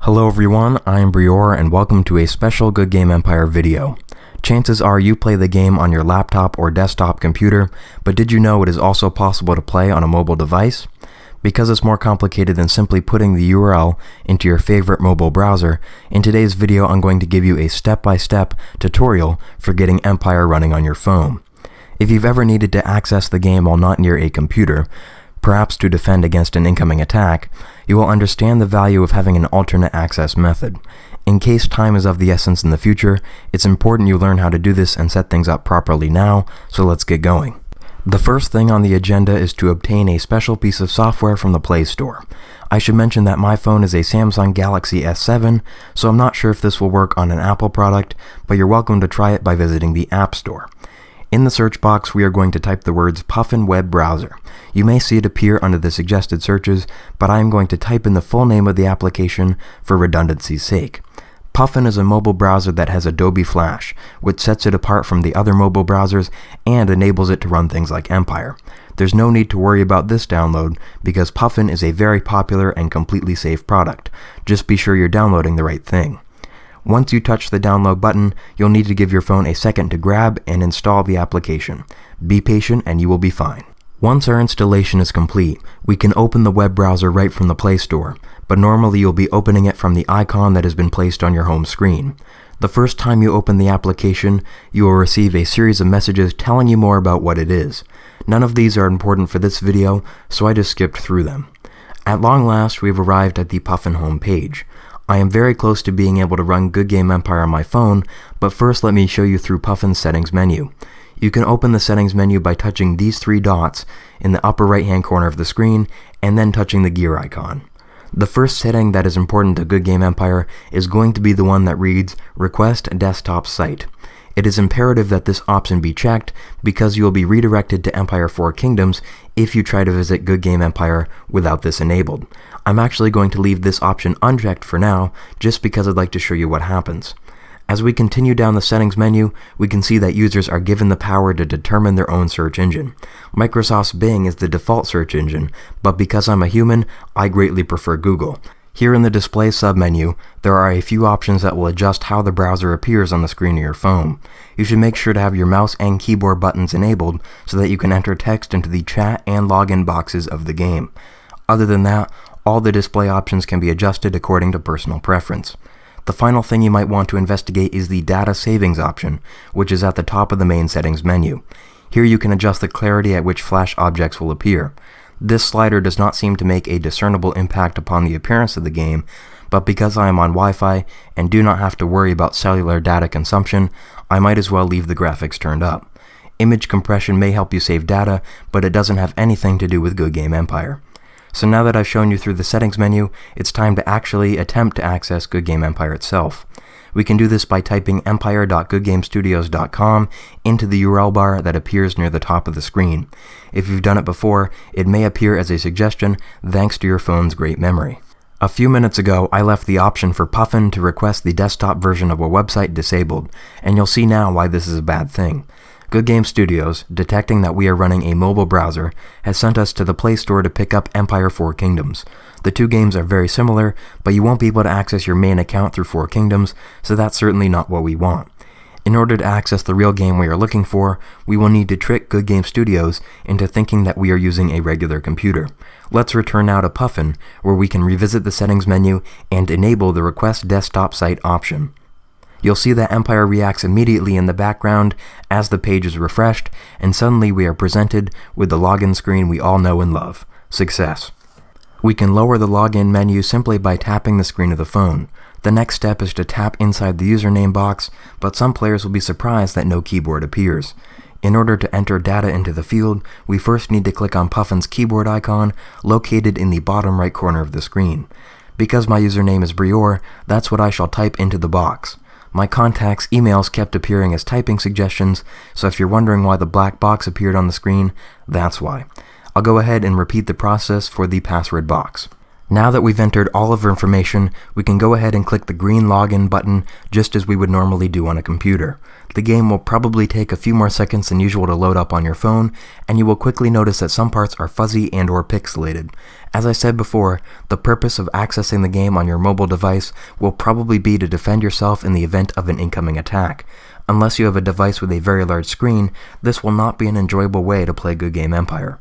Hello everyone, I am Breor and welcome to a special Goodgame Empire video. Chances are you play the game on your laptop or desktop computer, but did you know it is also possible to play on a mobile device? Because it's more complicated than simply putting the URL into your favorite mobile browser, in today's video I'm going to give you a step-by-step tutorial for getting Empire running on your phone. If you've ever needed to access the game while not near a computer, perhaps to defend against an incoming attack, you will understand the value of having an alternate access method. In case time is of the essence in the future, it's important you learn how to do this and set things up properly now, so let's get going. The first thing on the agenda is to obtain a special piece of software from the Play Store. I should mention that my phone is a Samsung Galaxy S7, so I'm not sure if this will work on an Apple product, but you're welcome to try it by visiting the App Store. In the search box, we are going to type the words Puffin Web Browser. You may see it appear under the suggested searches, but I am going to type in the full name of the application for redundancy's sake. Puffin is a mobile browser that has Adobe Flash, which sets it apart from the other mobile browsers and enables it to run things like Empire. There's no need to worry about this download because Puffin is a very popular and completely safe product. Just be sure you're downloading the right thing. Once you touch the download button, you'll need to give your phone a second to grab and install the application. Be patient and you will be fine. Once our installation is complete, we can open the web browser right from the Play Store, but normally you'll be opening it from the icon that has been placed on your home screen. The first time you open the application, you will receive a series of messages telling you more about what it is. None of these are important for this video, so I just skipped through them. At long last, we've arrived at the Puffin home page. I am very close to being able to run Goodgame Empire on my phone, but first let me show you through Puffin's settings menu. You can open the settings menu by touching these three dots in the upper right hand corner of the screen and then touching the gear icon. The first setting that is important to Goodgame Empire is going to be the one that reads Request Desktop Site. It is imperative that this option be checked because you will be redirected to Empire 4 Kingdoms if you try to visit Goodgame Empire without this enabled. I'm actually going to leave this option unchecked for now just because I'd like to show you what happens. As we continue down the settings menu, we can see that users are given the power to determine their own search engine. Microsoft's Bing is the default search engine, but because I'm a human, I greatly prefer Google. Here in the display submenu, there are a few options that will adjust how the browser appears on the screen of your phone. You should make sure to have your mouse and keyboard buttons enabled so that you can enter text into the chat and login boxes of the game. Other than that, all the display options can be adjusted according to personal preference. The final thing you might want to investigate is the data savings option, which is at the top of the main settings menu. Here you can adjust the clarity at which flash objects will appear. This slider does not seem to make a discernible impact upon the appearance of the game, but because I am on Wi-Fi and do not have to worry about cellular data consumption, I might as well leave the graphics turned up. Image compression may help you save data, but it doesn't have anything to do with Goodgame Empire. So now that I've shown you through the settings menu, it's time to actually attempt to access Goodgame Empire itself. We can do this by typing empire.goodgamestudios.com into the URL bar that appears near the top of the screen. If you've done it before, it may appear as a suggestion thanks to your phone's great memory. A few minutes ago, I left the option for Puffin to request the desktop version of a website disabled, and you'll see now why this is a bad thing. Goodgame Studios, detecting that we are running a mobile browser, has sent us to the Play Store to pick up Empire 4 Kingdoms. The two games are very similar, but you won't be able to access your main account through 4 Kingdoms, so that's certainly not what we want. In order to access the real game we are looking for, we will need to trick Goodgame Studios into thinking that we are using a regular computer. Let's return now to Puffin, where we can revisit the settings menu and enable the Request Desktop Site option. You'll see that Empire reacts immediately in the background as the page is refreshed, and suddenly we are presented with the login screen we all know and love. Success. We can lower the login menu simply by tapping the screen of the phone. The next step is to tap inside the username box, but some players will be surprised that no keyboard appears. In order to enter data into the field, we first need to click on Puffin's keyboard icon located in the bottom right corner of the screen. Because my username is Breor, that's what I shall type into the box. My contacts' emails kept appearing as typing suggestions, so if you're wondering why the black box appeared on the screen, that's why. I'll go ahead and repeat the process for the password box. Now that we've entered all of our information, we can go ahead and click the green login button just as we would normally do on a computer. The game will probably take a few more seconds than usual to load up on your phone, and you will quickly notice that some parts are fuzzy and or pixelated. As I said before, the purpose of accessing the game on your mobile device will probably be to defend yourself in the event of an incoming attack. Unless you have a device with a very large screen, this will not be an enjoyable way to play Goodgame Empire.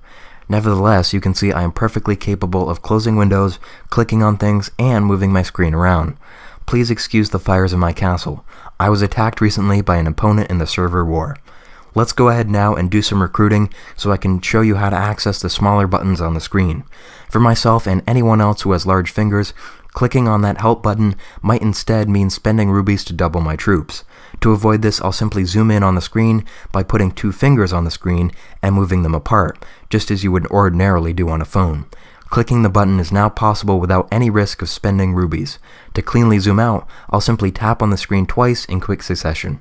Nevertheless, you can see I am perfectly capable of closing windows, clicking on things, and moving my screen around. Please excuse the fires in my castle. I was attacked recently by an opponent in the server war. Let's go ahead now and do some recruiting so I can show you how to access the smaller buttons on the screen. For myself and anyone else who has large fingers, clicking on that help button might instead mean spending rubies to double my troops. To avoid this, I'll simply zoom in on the screen by putting 2 fingers on the screen and moving them apart, just as you would ordinarily do on a phone. Clicking the button is now possible without any risk of spending rubies. To cleanly zoom out, I'll simply tap on the screen twice in quick succession.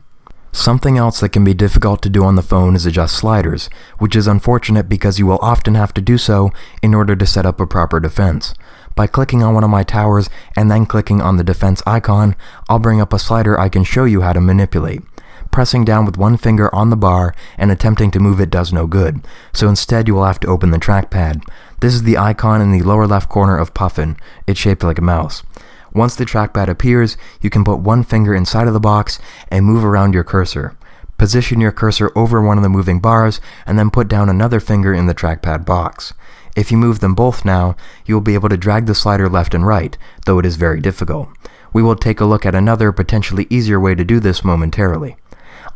Something else that can be difficult to do on the phone is adjust sliders, which is unfortunate because you will often have to do so in order to set up a proper defense. By clicking on one of my towers and then clicking on the defense icon, I'll bring up a slider I can show you how to manipulate. Pressing down with one finger on the bar and attempting to move it does no good, so instead you will have to open the trackpad. This is the icon in the lower left corner of Puffin. It's shaped like a mouse. Once the trackpad appears, you can put one finger inside of the box and move around your cursor. Position your cursor over one of the moving bars and then put down another finger in the trackpad box. If you move them both now, you will be able to drag the slider left and right, though it is very difficult. We will take a look at another potentially easier way to do this momentarily.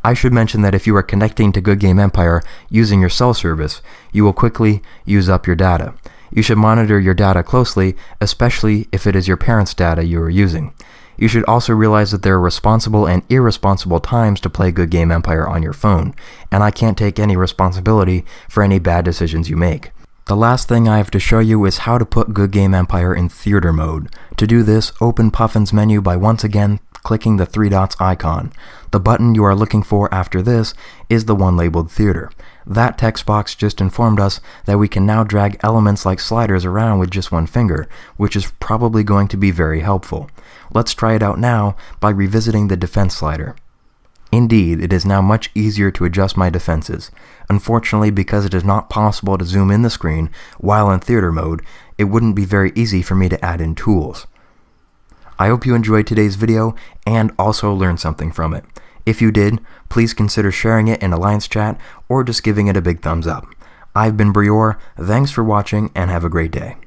I should mention that if you are connecting to Goodgame Empire using your cell service, you will quickly use up your data. You should monitor your data closely, especially if it is your parents' data you are using. You should also realize that there are responsible and irresponsible times to play Goodgame Empire on your phone, and I can't take any responsibility for any bad decisions you make. The last thing I have to show you is how to put Goodgame Empire in theater mode. To do this, open Puffin's menu by once again clicking the 3 dots icon. The button you are looking for after this is the one labeled theater. That text box just informed us that we can now drag elements like sliders around with just one finger, which is probably going to be very helpful. Let's try it out now by revisiting the defense slider. Indeed, it is now much easier to adjust my defenses. Unfortunately, because it is not possible to zoom in the screen while in theater mode, it wouldn't be very easy for me to add in tools. I hope you enjoyed today's video and also learned something from it. If you did, please consider sharing it in Alliance Chat or just giving it a big thumbs up. I've been Breor, thanks for watching and have a great day.